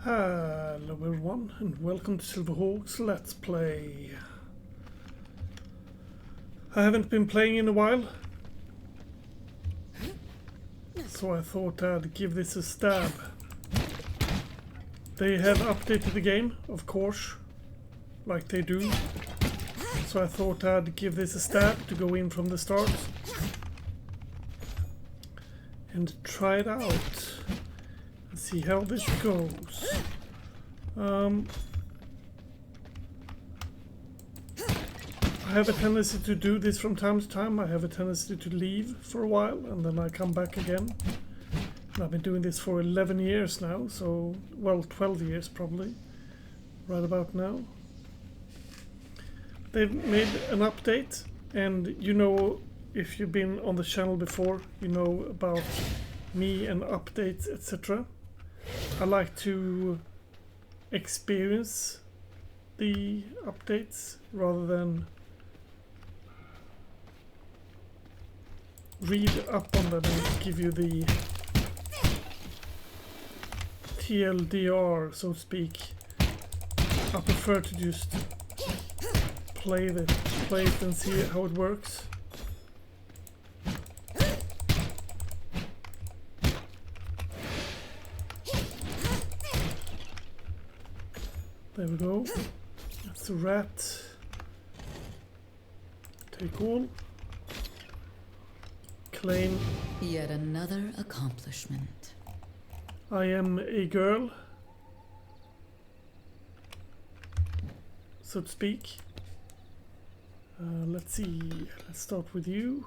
Hello everyone and welcome to Silverhawk's Let's Play. I haven't been playing in a while, so I thought I'd give this a stab. They have updated the game, of course, like they do, so I thought I'd give this a stab to go in from the start and try it out. See how this goes. I have a tendency to do this from time to time. I have a tendency to leave for a while and then I come back again. And I've been doing this for 11 years now, so, well, 12 years probably, right about now. They've made an update, and you know, if you've been on the channel before, you know about me and updates, etc. I like to experience the updates rather than read up on them and give you the TLDR, so to speak. I prefer to just play it and see how it works. There we go. That's a rat. Take all. Claim. Yet another accomplishment. I am a girl, so to speak. Let's see. Let's start with you.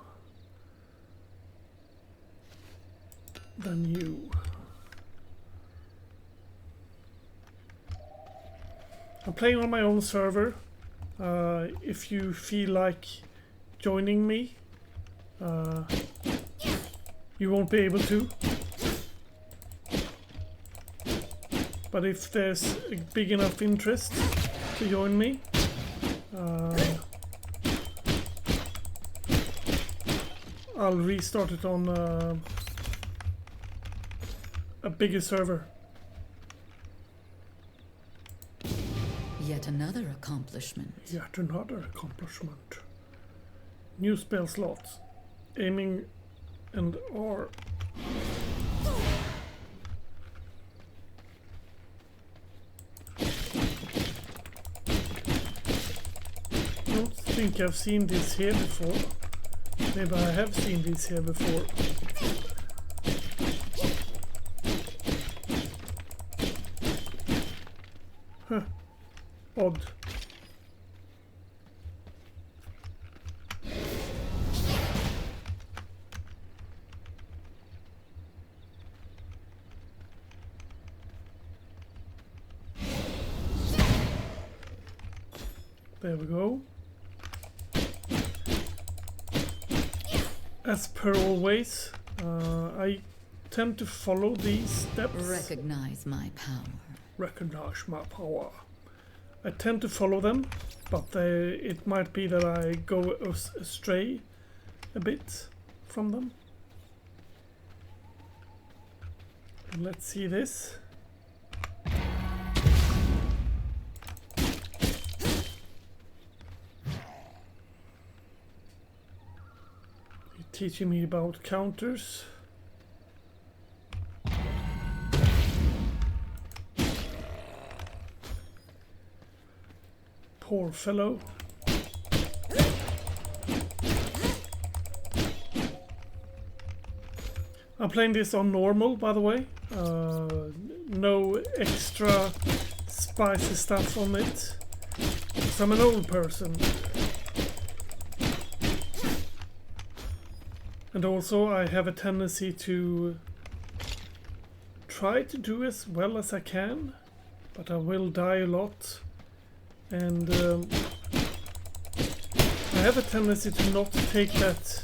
Then you. I'm playing on my own server. If you feel like joining me, you won't be able to. But if there's a big enough interest to join me, I'll restart it on a bigger server. Yet another accomplishment. Yet another accomplishment. New spell slots. Aiming and R. I don't think I've seen this here before. Maybe I have seen this here before. Huh. Odd. There we go. As per always, I tend to follow these steps. Recognize my power. Recognize my power. I tend to follow them, but it might be that I go astray a bit from them. Let's see this. You're teaching me about counters. Poor fellow. I'm playing this on normal, by the way. No extra spicy stuff on it. Because I'm an old person. And also I have a tendency to try to do as well as I can, but I will die a lot. And I have a tendency to not take that.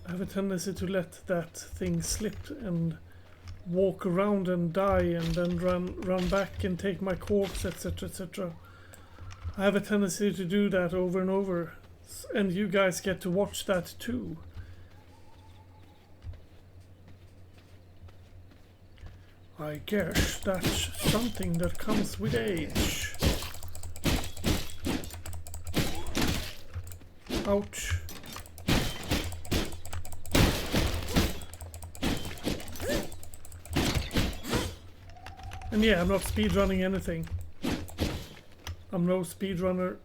I have a tendency to let that thing slip and walk around and die and then run back and take my corpse, etc, etc. I have a tendency to do that over and over, and you guys get to watch that too. I guess that's something that comes with age. Ouch. And yeah, I'm not speedrunning anything. I'm no speedrunner.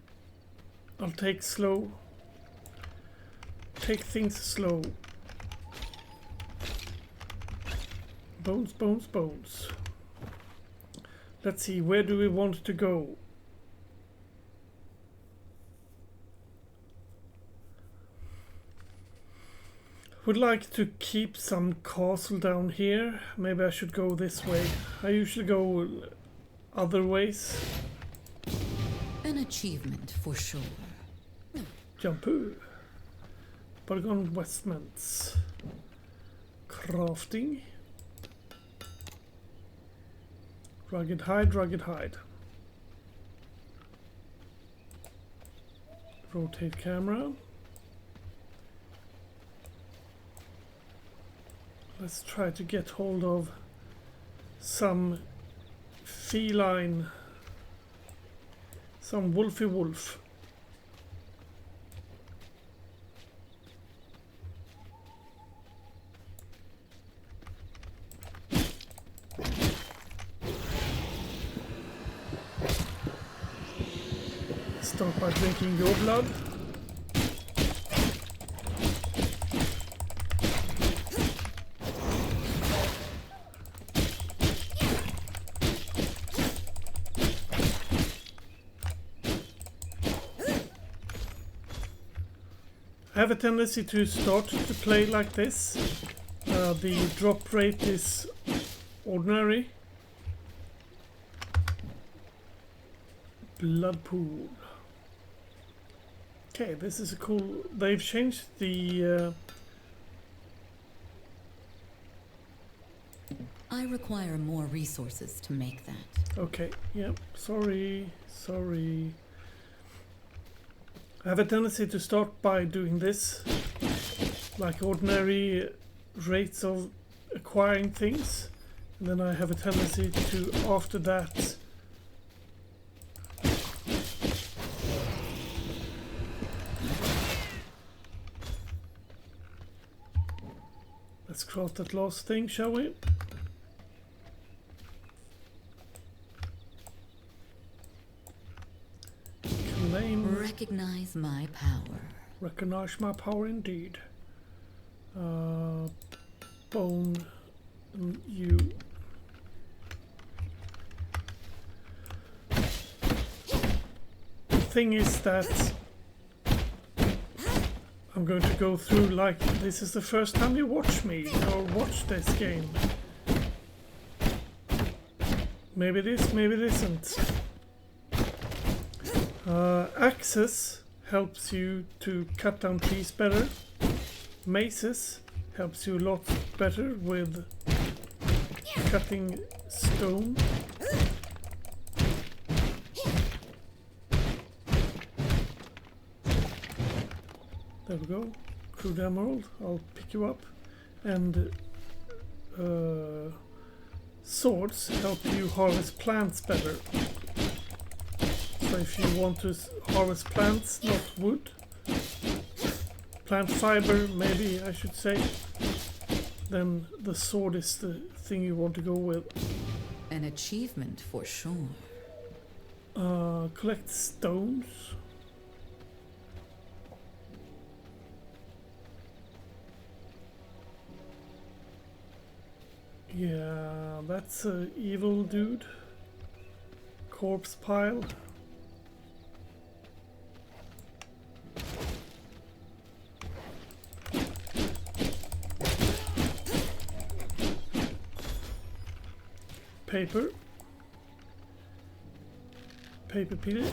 I'll take things slow. Bones, bones, bones. Let's see, where do we want to go? Would like to keep some castle down here. Maybe I should go this way. I usually go other ways. An achievement for sure. Jumpoo. Polygon investments. Crafting. Rugged hide, rugged hide. Rotate camera. Let's try to get hold of some feline, some wolfy wolf. Start by drinking your blood. I have a tendency to start to play like this. The drop rate is ordinary. Blood pool. Okay, this is a cool... They've changed the... I require more resources to make that. Okay, yep, sorry. I have a tendency to start by doing this, like ordinary rates of acquiring things, and then I have a tendency to, after that, let's craft that last thing, shall we? Recognize my power. Recognize my power indeed. Bone you. The thing is that I'm going to go through like this is the first time you watch me or watch this game. Maybe it is, maybe it isn't. Axes helps you to cut down trees better. Maces helps you a lot better with cutting stone. There we go. Crude emerald. I'll pick you up. And swords help you harvest plants better. So if you want to harvest plants, not wood, plant fiber maybe I should say, then the sword is the thing you want to go with. An achievement for sure. Collect stones. Yeah, that's a evil dude. Corpse pile. Paper. Paper, please.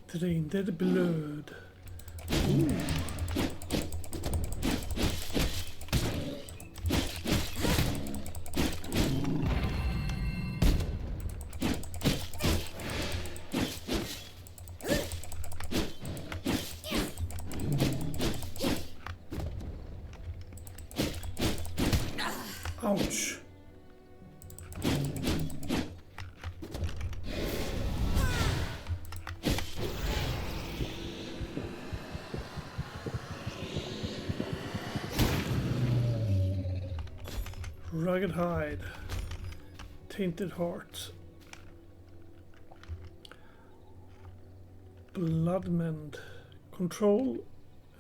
Drain dead blood. Ooh. Ouch. Rugged hide. Tainted heart. Blood mend. Control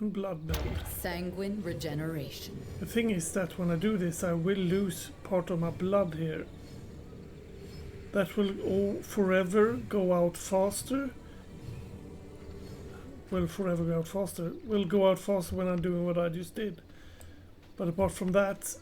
and blood mend. Sanguine regeneration. The thing is that when I do this I will lose part of my blood here. That will all forever go out faster. Will forever go out faster. Will go out faster when I'm doing what I just did. But apart from that,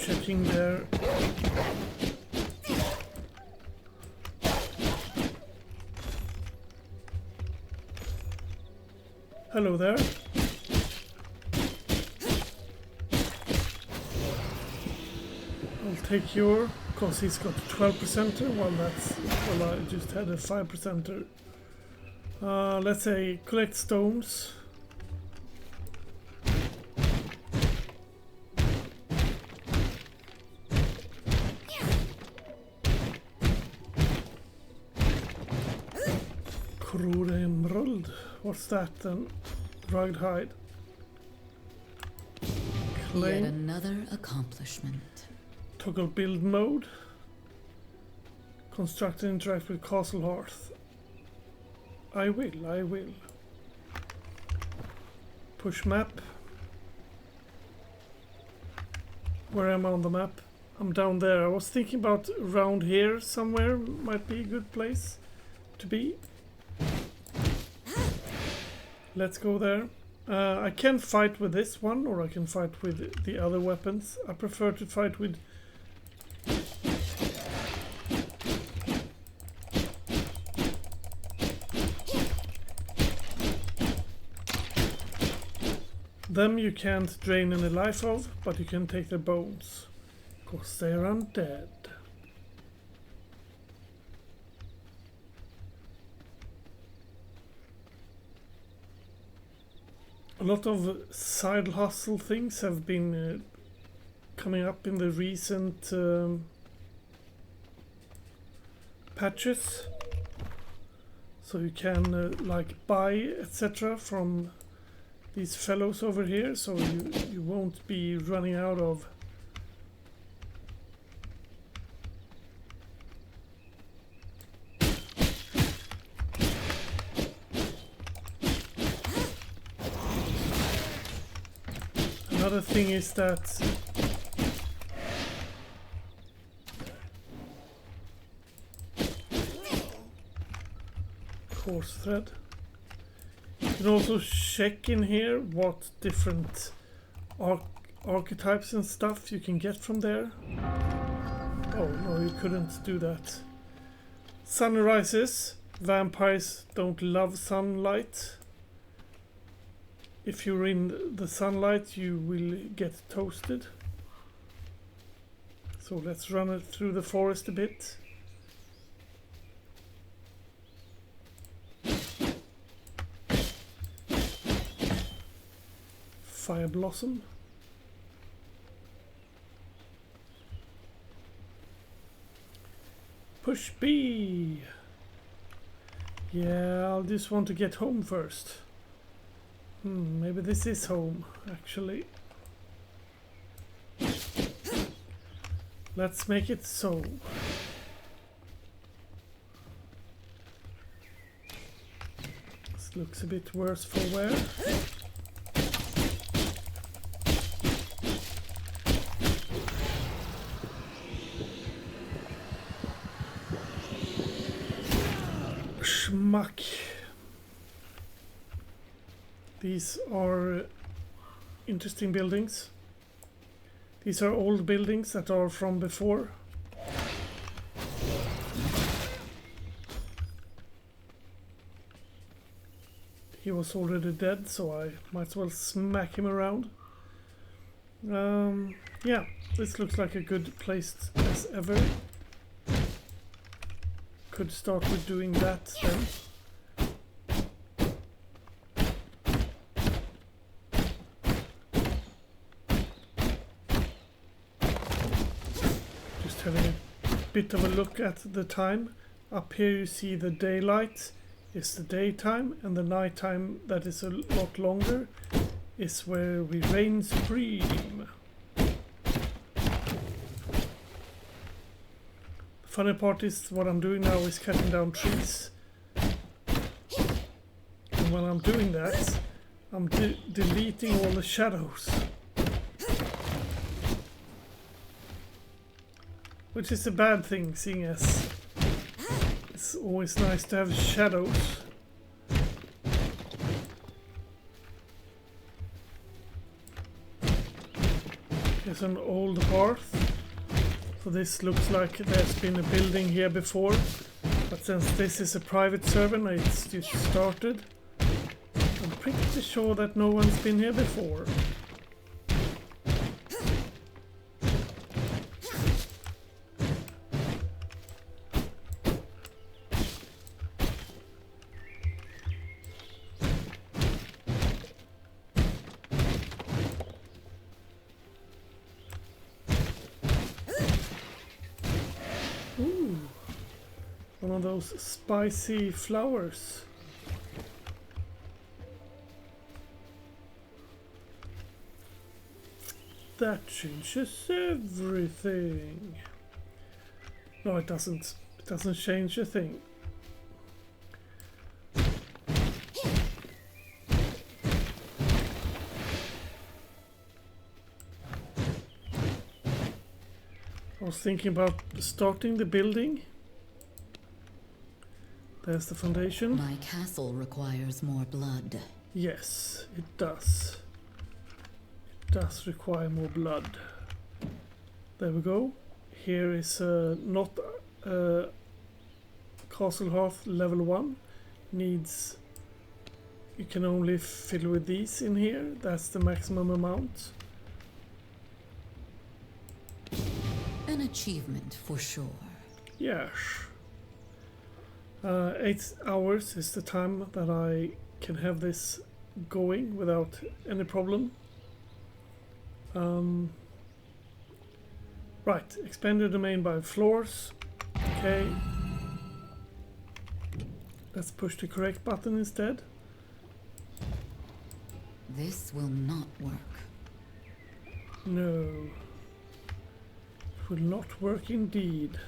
checking there. Hello there. I'll take your, because he's got 12%er, well I just had a 5%er. Let's say collect stones. Crude emerald. What's that then? Rugged hide. Claim. Yet another accomplishment. Toggle build mode. Construct and interact with castle hearth. I will. Push map. Where am I on the map? I'm down there. I was thinking about around here somewhere might be a good place to be. Let's go there. I can fight with this one, or I can fight with the other weapons. I prefer to fight with... Them you can't drain any life of, but you can take their bones. Because they're undead. A lot of side hustle things have been coming up in the recent patches. So you can like buy etc. from these fellows over here, so you won't be running out of Another thing is that coarse thread. You can also check in here what different archetypes and stuff you can get from there. Oh no, you couldn't do that. Sun rises. Vampires don't love sunlight. If you're in the sunlight, you will get toasted. So let's run it through the forest a bit. Fire blossom. Push B. Yeah, I'll just want to get home first. Maybe this is home, actually. Let's make it so. This looks a bit worse for wear. Schmuck. These are interesting buildings. These are old buildings that are from before. He was already dead, so I might as well smack him around. Yeah, this looks like a good place as ever. Could start with doing that then. Just having a bit of a look at the time. Up here you see the daylight is the daytime, and the nighttime that is a lot longer is where we reign supreme. The funny part is what I'm doing now is cutting down trees. And when I'm doing that, I'm deleting all the shadows. Which is a bad thing, seeing as it's always nice to have shadows. Here's an old hearth. So this looks like there's been a building here before. But since this is a private server and it's just started, I'm pretty sure that no one's been here before. Ooh, one of those spicy flowers. That changes everything. No, it doesn't. It doesn't change a thing. I was thinking about starting the building. There's the foundation. My castle requires more blood. Yes, it does. It does require more blood. There we go. Here is not castle hearth level 1. Needs. You can only fill with these in here. That's the maximum amount. An achievement for sure. Yes. 8 hours is the time that I can have this going without any problem. Right, expand the domain by floors. Okay. Let's push the correct button instead. This will not work. No. It will not work indeed.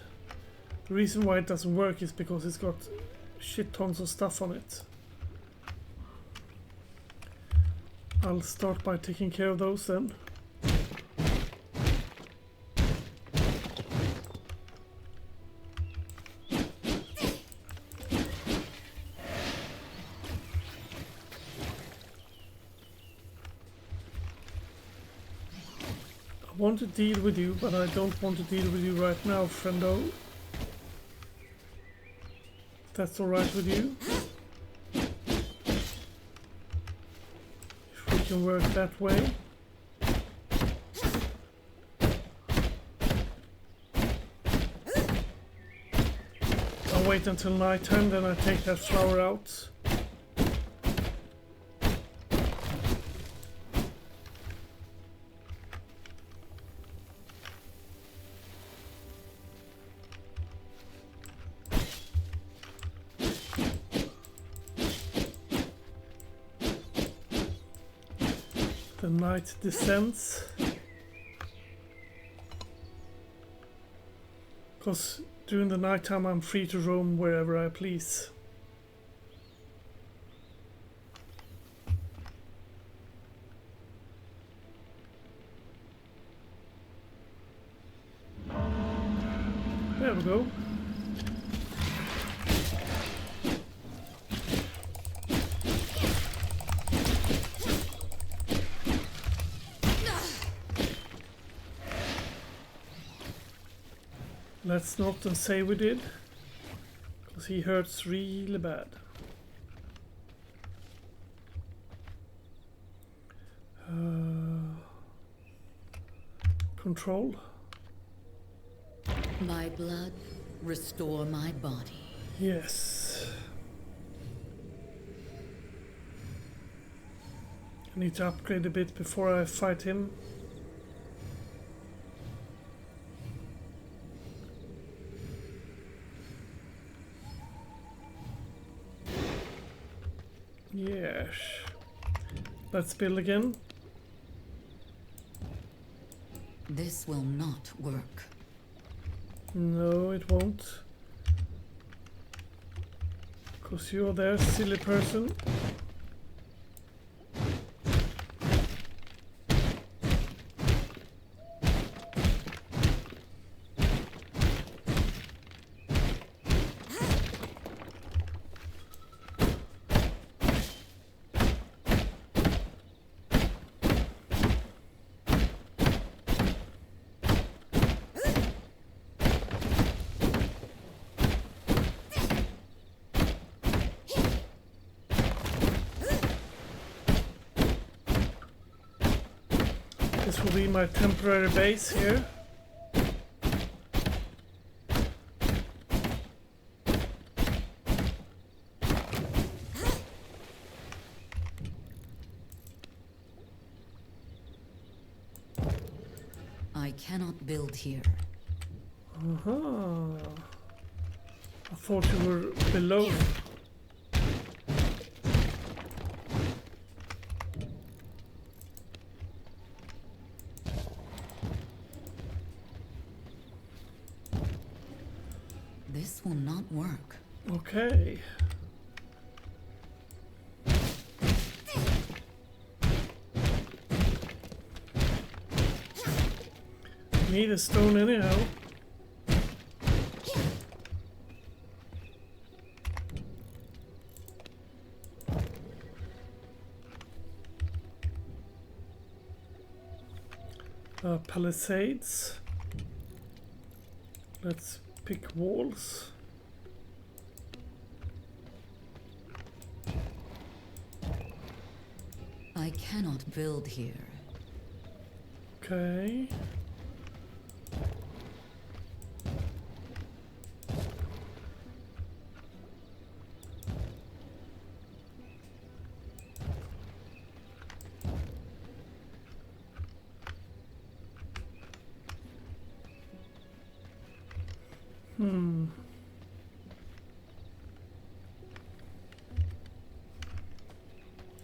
The reason why it doesn't work is because it's got shit tons of stuff on it. I'll start by taking care of those then. I want to deal with you, but I don't want to deal with you right now, friendo. If that's alright with you. If we can work that way. I'll wait until nighttime, then I take that flower out. The night descends. Because during the nighttime I'm free to roam wherever I please. There we go. Let's not and say we did, because he hurts really bad. control. My blood, restore my body. Yes. I need to upgrade a bit before I fight him. Yes. Let's build again. This will not work. No, it won't. Because you're there, silly person. This will be my temporary base here. I cannot build here. Uh-huh. I thought you were below. This will not work. Okay. Need a stone anyhow. Palisades. Let's pick walls. I cannot build here. Okay.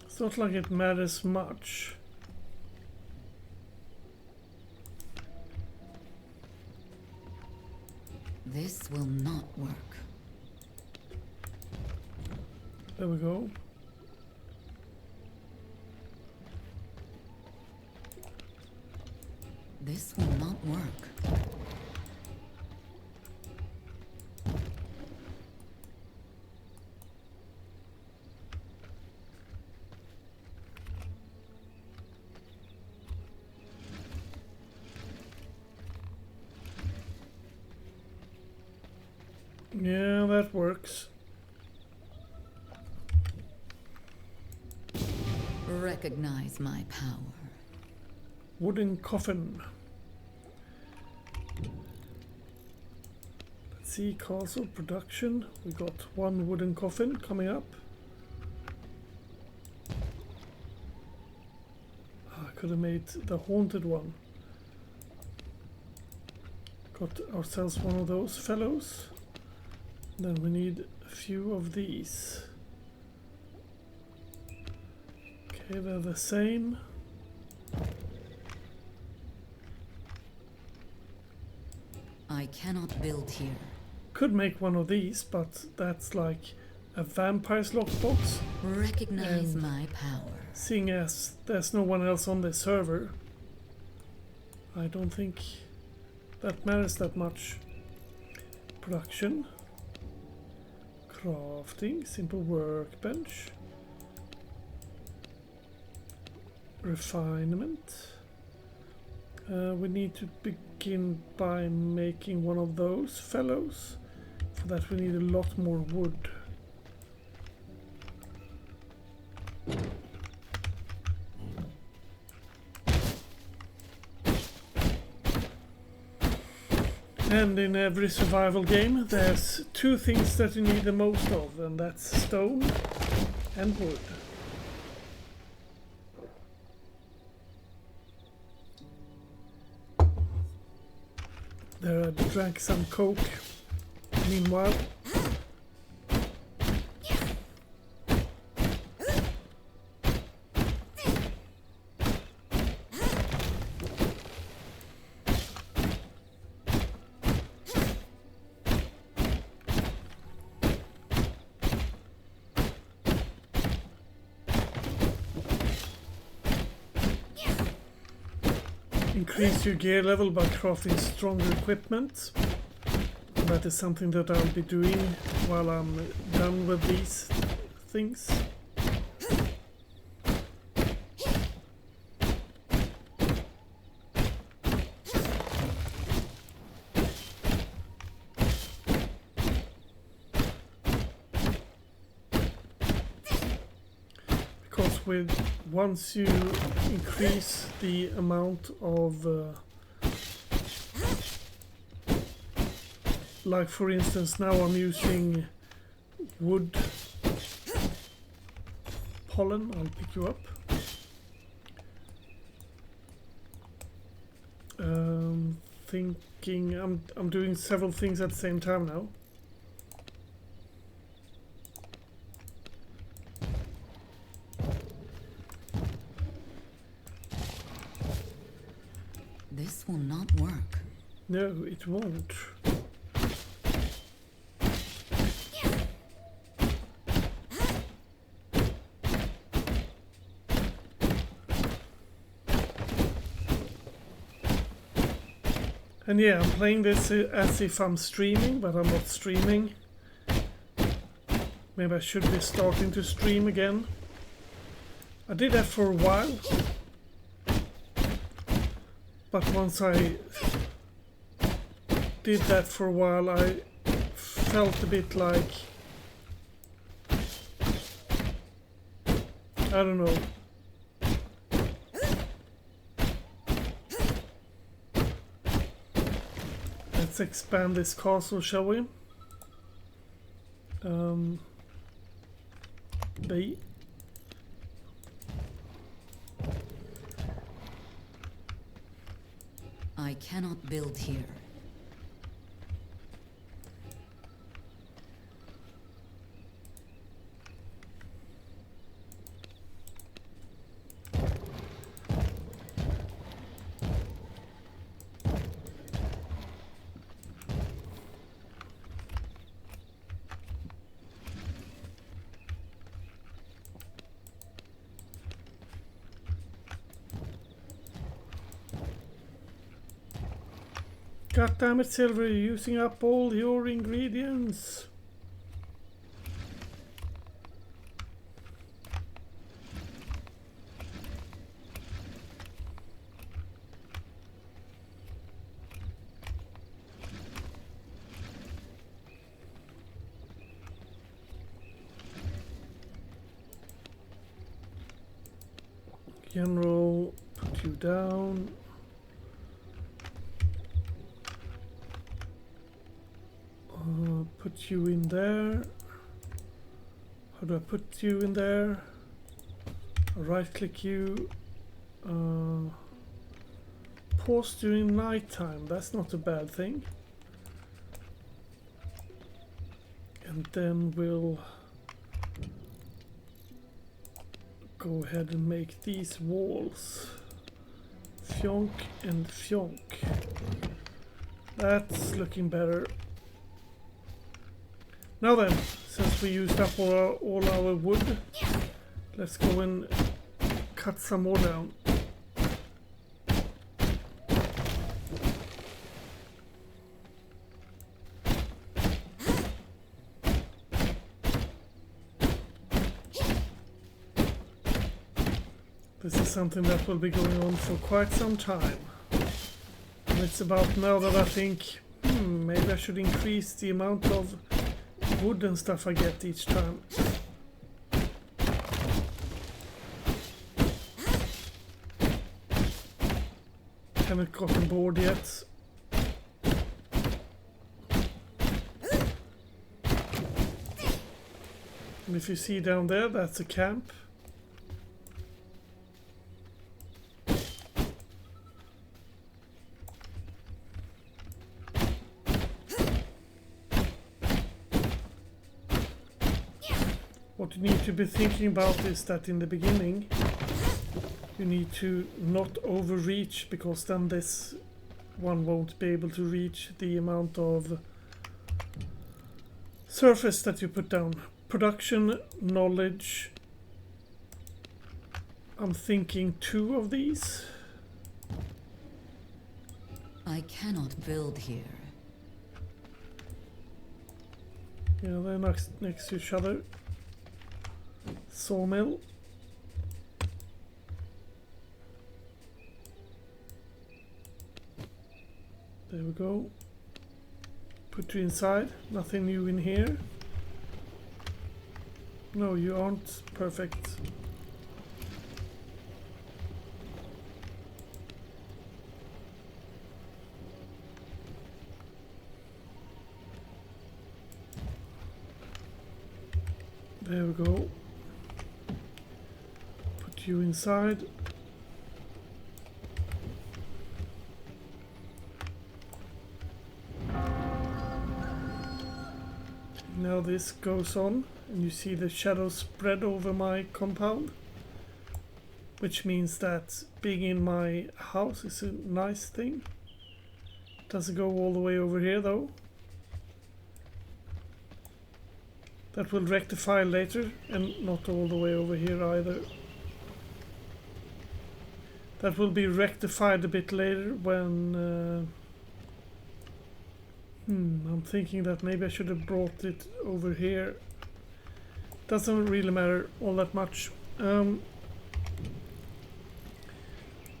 It's not like it matters much. This will not work. There we go. This will not work. Yeah, that works. Recognize my power. Wooden coffin. Let's see, castle production. We got one wooden coffin coming up. I could have made the haunted one. Got ourselves one of those fellows. Then we need a few of these. Okay, they're the same. I cannot build here. Could make one of these, but that's like a vampire's lockbox. Recognize And my power. seeing as there's no one else on the server, I don't think that matters that much. Production. Crafting, simple workbench. Refinement. We need to begin by making one of those fellows. For that we need a lot more wood. And in every survival game, there's two things that you need the most of, and that's stone and wood. There, I drank some Coke. Meanwhile, increase your gear level by crafting stronger equipment. That is something that I'll be doing while I'm done with these things. Because once you increase the amount of like for instance, now I'm using wood pollen. I'll pick you up. Thinking I'm doing several things at the same time now. This will not work. No, it won't. And yeah, I'm playing this as if I'm streaming, but I'm not streaming. Maybe I should be starting to stream again. I did that for a while. But once I did that for a while, I felt a bit like, I don't know. Let's expand this castle, shall we? B. I cannot build here. God damn it, Silver, you're using up all your ingredients. General, put you down. Put you in there. How do I put you in there? Right click you. Pause during nighttime. That's not a bad thing. And then we'll go ahead and make these walls. Fionk and fionk. That's looking better. Now then, since we used up all our wood, let's go and cut some more down. This is something that will be going on for quite some time. And it's about now that I think, maybe I should increase the amount of wood and stuff I get each time. Haven't gotten bored yet. And if you see down there, that's a camp. What you need to be thinking about is that in the beginning you need to not overreach, because then this one won't be able to reach the amount of surface that you put down. Production, knowledge. I'm thinking 2 of these. I cannot build here. Yeah, they're next to each other. Sawmill. There we go. Put you inside. Nothing new in here. No, you aren't. Perfect. There we go. Put you inside. Now this goes on, and you see the shadows spread over my compound, which means that being in my house is a nice thing. Doesn't go all the way over here though. That will rectify later, and not all the way over here either. That will be rectified a bit later when I'm thinking that maybe I should have brought it over here. Doesn't really matter all that much.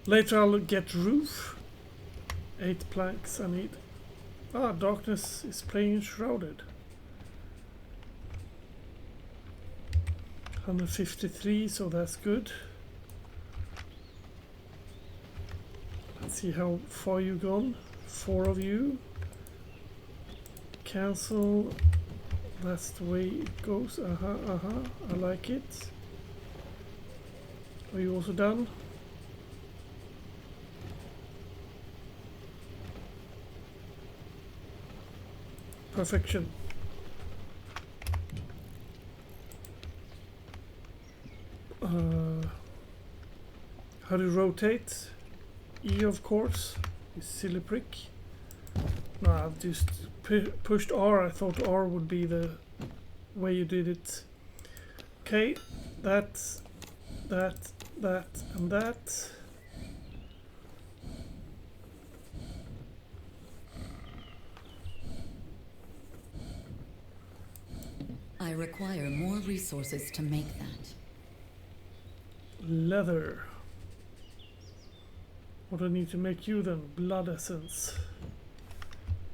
Later I'll get roof. 8 planks I need. Ah, darkness is playing shrouded. 153, so that's good. Let's see how far you've gone. 4 of you. Cancel. That's the way it goes. I like it. Are you also done? Perfection. How do you rotate? E, of course. You silly prick. No, I've just pushed R. I thought R would be the way you did it. Okay, that, and that. I require more resources to make that. Leather. What do I need to make you then? Blood essence.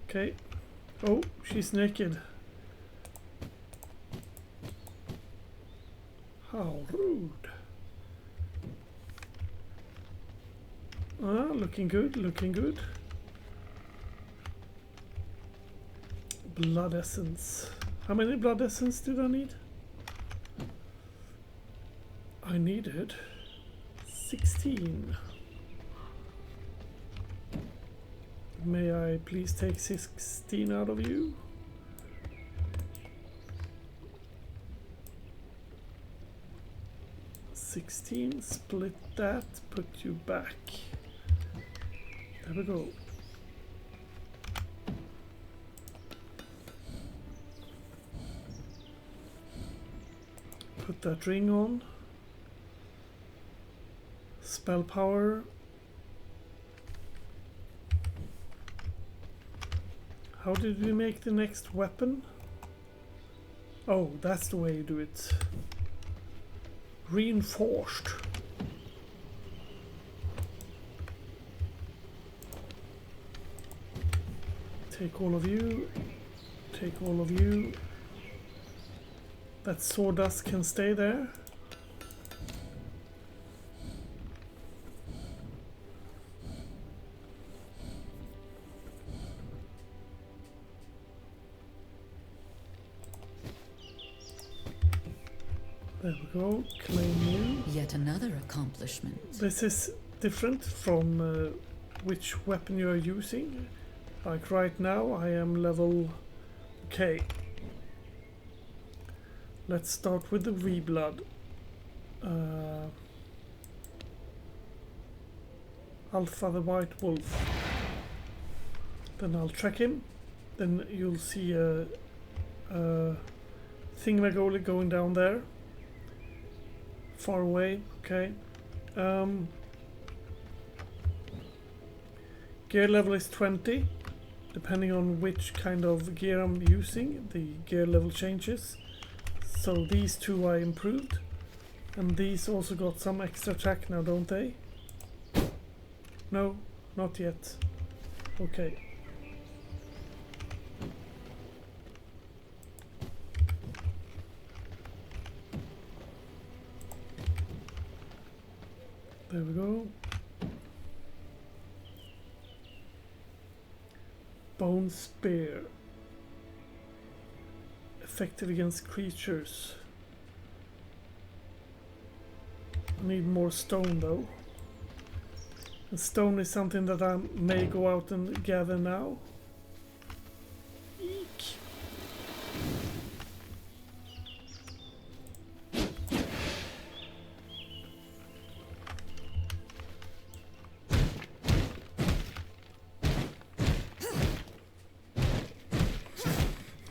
Okay. Oh, she's naked. How rude. Ah, looking good, looking good. Blood essence. How many blood essence did I need? I needed 16. May I please take 16 out of you? $16, split that, put you back. There we go. Put that ring on. Spell power. How did we make the next weapon? Oh, that's the way you do it. Reinforced. Take all of you. Take all of you. That sawdust can stay there. There we go. Claim new. Yet another accomplishment. This is different from which weapon you are using. Like right now I am level... Okay. Let's start with the V-Blood. Alpha the White Wolf. Then I'll track him. Then you'll see a thingamagoli going down there. Far away, okay. Gear level is 20. Depending on which kind of gear I'm using, the gear level changes. So these two I improved. And these also got some extra attack now, don't they? No, not yet. Okay. There we go. Bone Spear. Effective against creatures. I need more stone though. And stone is something that I may go out and gather now. Eek.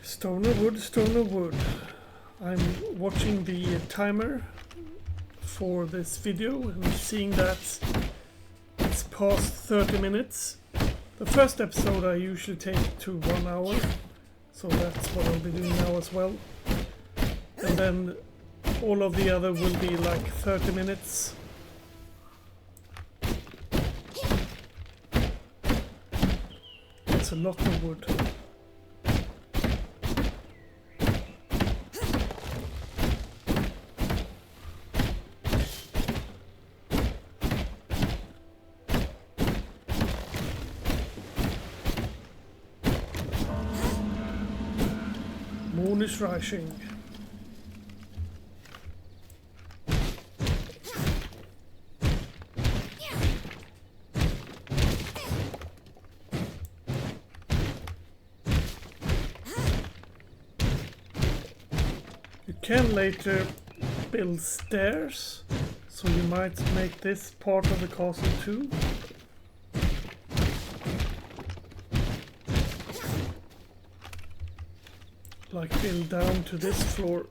Stone or wood, stone or wood. I'm watching the timer for this video and seeing that it's past 30 minutes. The first episode I usually take to 1 hour, so that's what I'll be doing now as well. And then all of the other will be like 30 minutes. It's a lot of wood. Moon is rising. You can later build stairs, so you might make this part of the castle too. Like build down to this floor.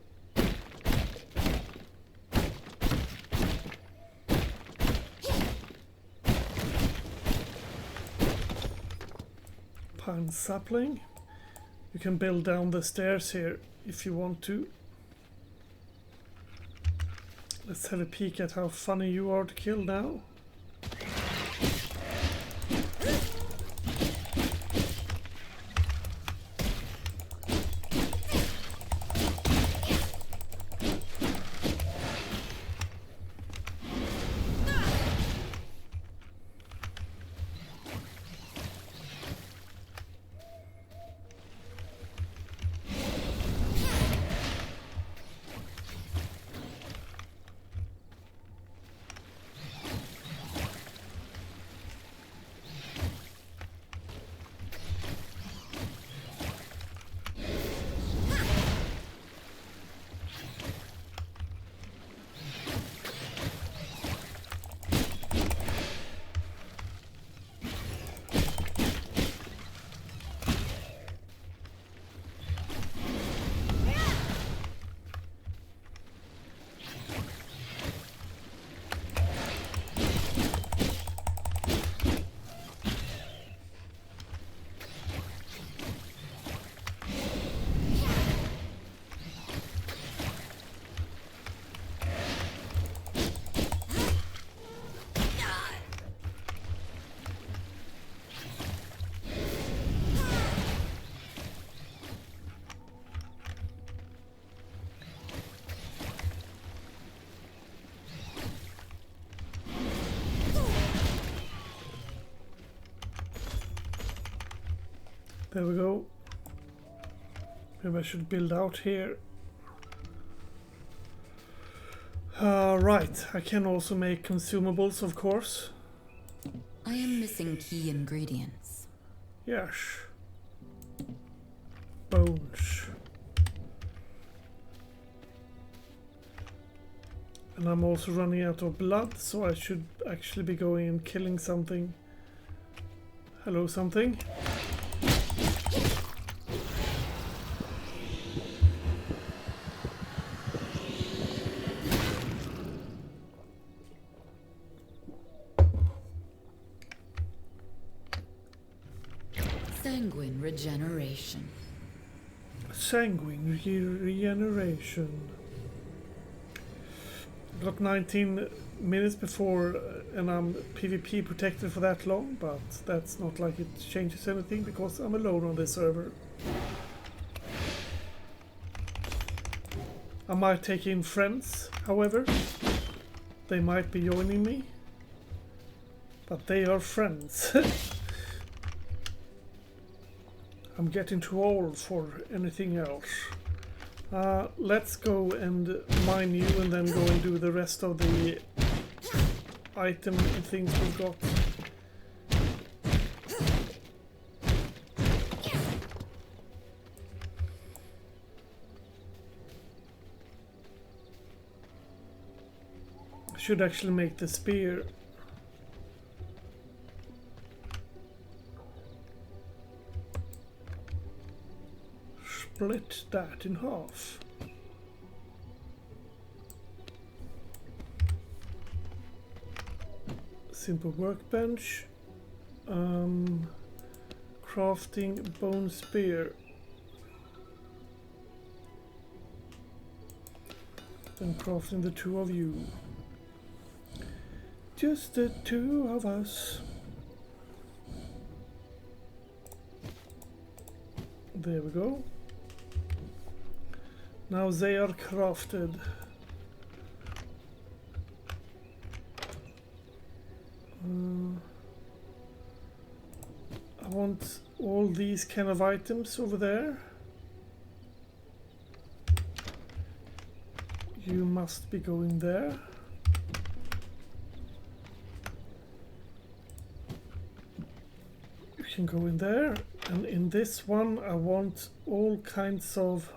Pine sapling. You can build down the stairs here if you want to. Let's have a peek at how funny you are to kill now. There we go. Maybe I should build out here. Right, I can also make consumables, of course. I am missing key ingredients. Yes. Bones. And I'm also running out of blood, so I should actually be going and killing something. Hello, something. Sanguine regeneration. Sanguine regeneration. Got 19 minutes before, and I'm PvP protected for that long, but that's not like it changes anything because I'm alone on this server. I might take in friends, however. They might be joining me, but they are friends. I'm getting too old for anything else. Let's go and mine you and then go and do the rest of the item things we've got. I should actually make the spear. Split that in half. Simple workbench. Crafting bone spear. Then crafting the two of you. Just the two of us. There we go. Now they are crafted. I want all these kind of items over there. You must be going there. You can go in there, and in this one I want all kinds of...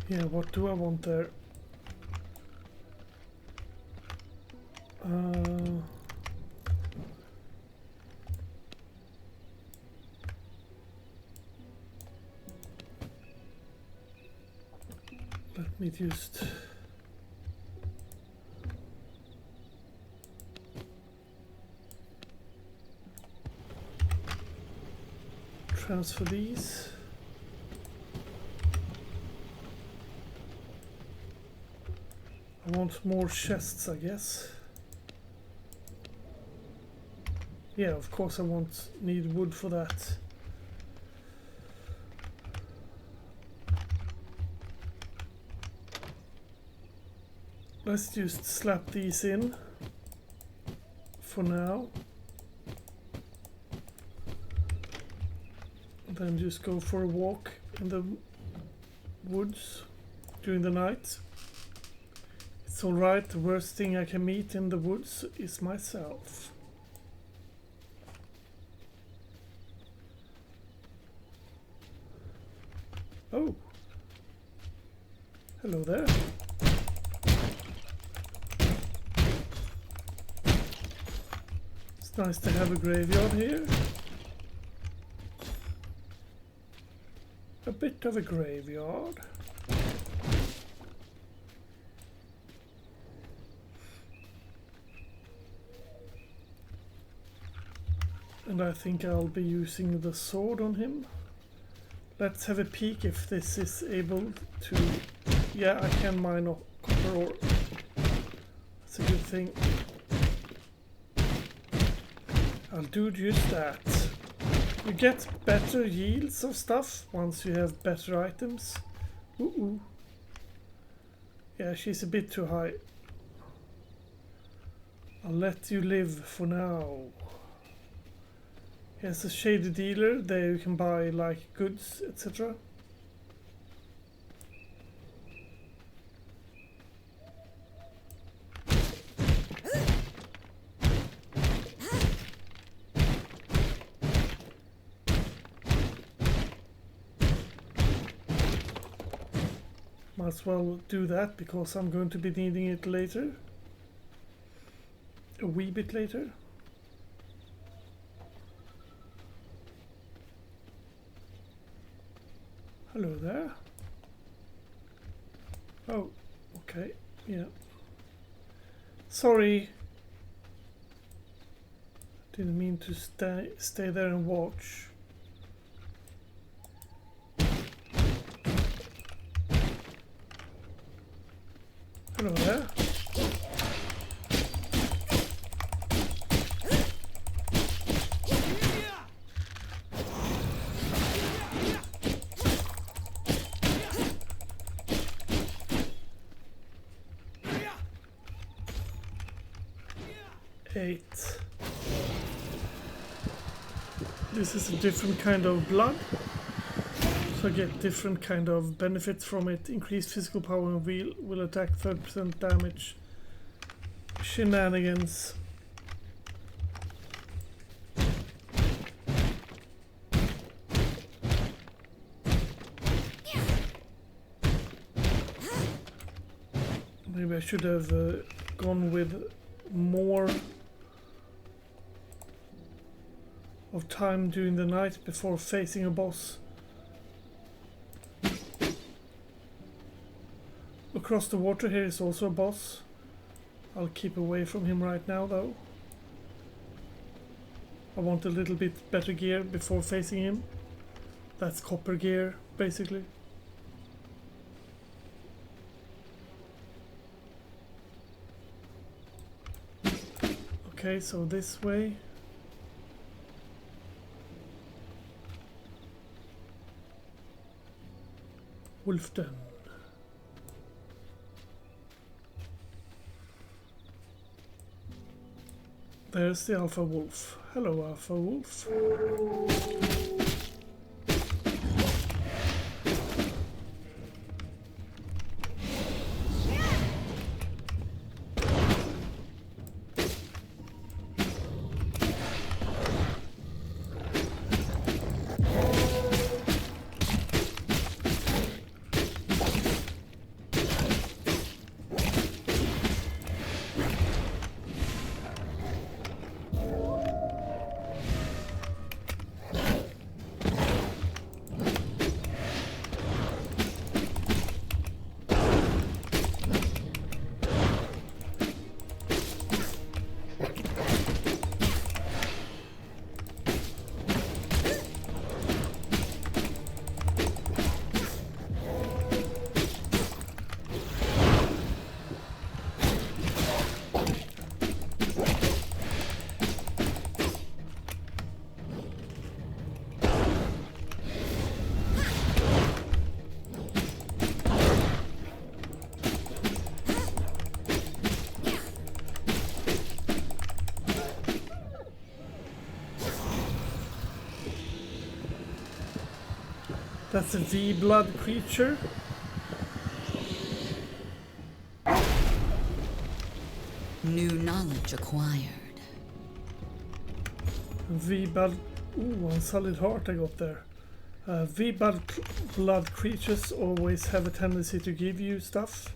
Yeah, what do I want there? Let me just... transfer these. I want more chests, I guess. Yeah, of course I need wood for that. Let's just slap these in for now. And then just go for a walk in the woods during the night. It's alright, the worst thing I can meet in the woods is myself. Oh. Hello there. It's nice to have a graveyard here. A bit of a graveyard. And I think I'll be using the sword on him. Let's have a peek if this is able to... Yeah, I can mine copper ore. That's a good thing. I'll do just that. You get better yields of stuff once you have better items. Ooh. Yeah, she's a bit too high. I'll let you live for now. Here's a shady dealer. There you can buy like goods, etc. Might as well do that because I'm going to be needing it later. A wee bit later. Hello there. Oh, okay, yeah. Sorry. Didn't mean to stay there and watch. Hello there. This is a different kind of blood, so I get different kind of benefits from it. Increased physical power and will attack 30% damage. Shenanigans. Maybe I should have gone with more of time during the night before facing a boss. Across the water here is also a boss. I'll keep away from him right now though. I want a little bit better gear before facing him. That's copper gear basically. Okay, so this way. Wolfden. There's the Alpha Wolf. Hello, Alpha Wolf. That's a V-blood creature. New knowledge acquired. V-blood. Ooh, one solid heart I got there. V-blood creatures always have a tendency to give you stuff.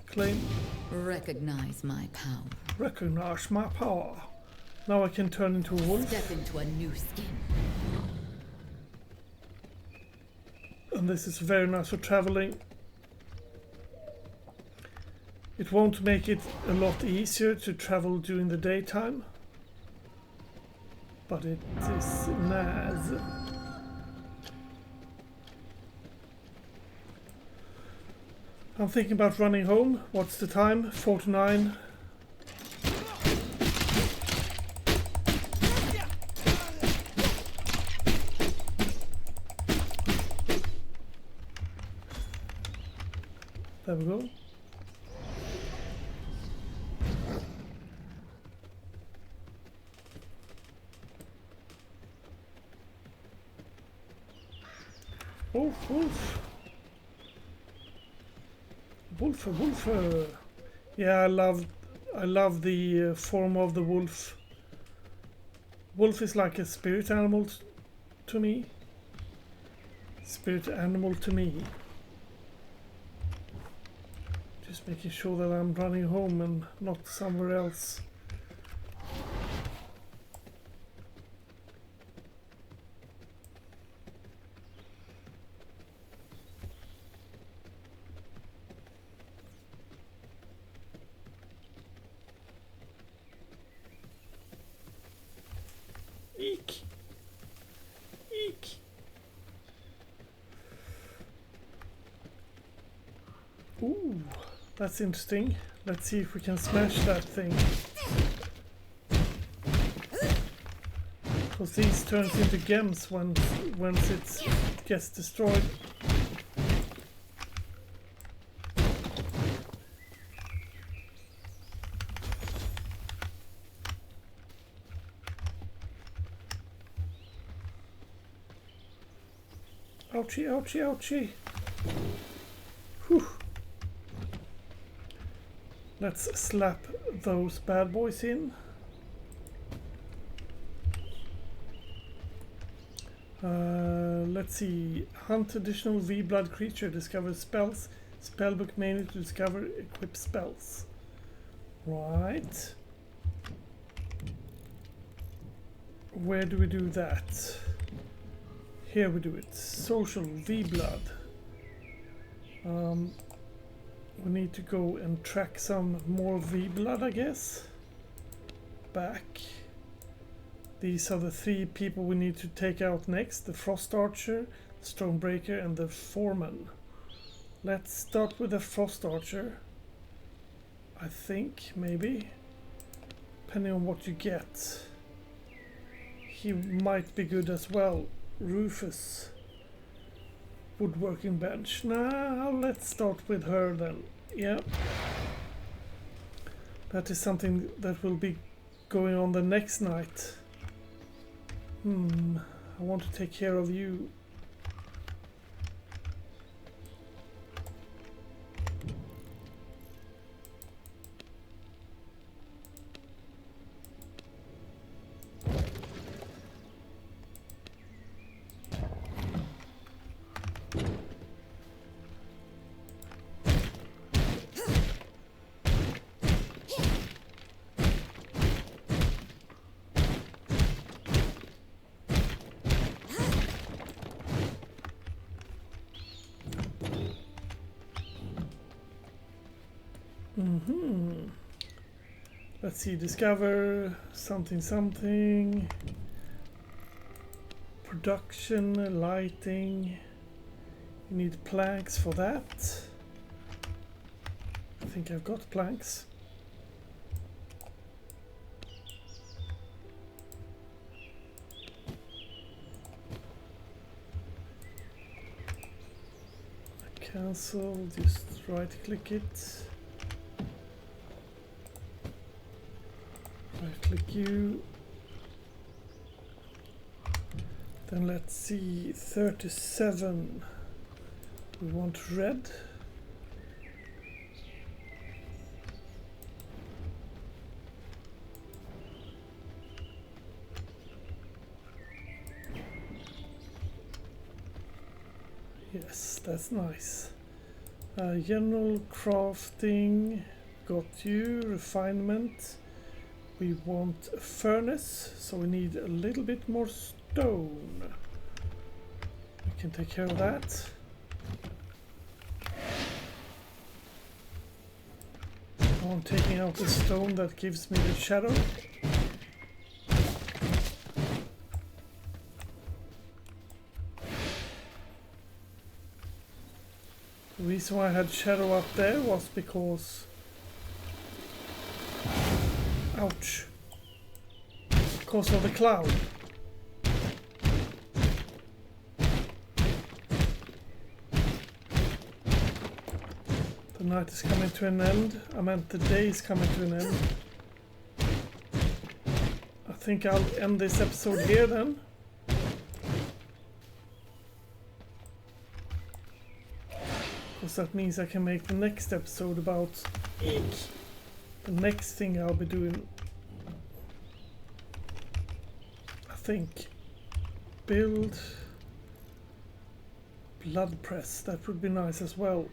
Claim. Recognize my power. Recognize my power. Now I can turn into a wolf. Step into a new skin. And this is very nice for traveling. It won't make it a lot easier to travel during the daytime, but it is nice. I'm thinking about running home. What's the time? 49. There we go. Wolf, wolf. Wolf, wolf. Yeah, I love the form of the wolf. Wolf is like a spirit animal to me. Spirit animal to me. Just making sure that I'm running home and not somewhere else. Eek! Eek! Ooh, that's interesting. Let's see if we can smash that thing. Because these turns into gems once it gets destroyed. Ouchie, ouchie, ouchie. Whew. Let's slap those bad boys in. Let's see. Hunt additional V-blood creature. Discover spells. Spellbook mainly to discover equip spells. Right. Where do we do that? Here we do it. Social V-blood. We need to go and track some more V-blood, I guess. Back. These are the 3 people we need to take out next. The Frost Archer, the Stormbreaker and the Foreman. Let's start with the Frost Archer. I think, maybe. Depending on what you get. He might be good as well. Rufus. Woodworking bench. Nah, let's start with her then. Yeah. That is something that will be going on the next night. I want to take care of you. Let's see, discover something. Production, lighting. You need planks for that. I think I've got planks. Cancel, just right click it. Right click you. Then let's see, 37. We want red. Yes, that's nice. General crafting, got you. Refinement. We want a furnace, so we need a little bit more stone. We can take care of that. I'm taking out the stone that gives me the shadow. The reason why I had shadow up there was because... Ouch. Because of the cloud. The night is coming to an end. I meant the day is coming to an end. I think I'll end this episode here then. Because that means I can make the next episode about the next thing I'll be doing. I think build blood press, that would be nice as well.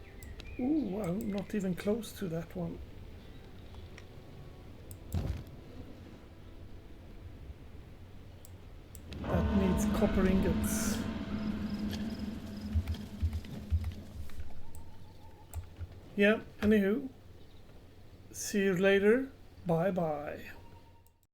Ooh, I'm not even close to that one. That needs copper ingots. Yeah, anywho. See you later. Bye bye.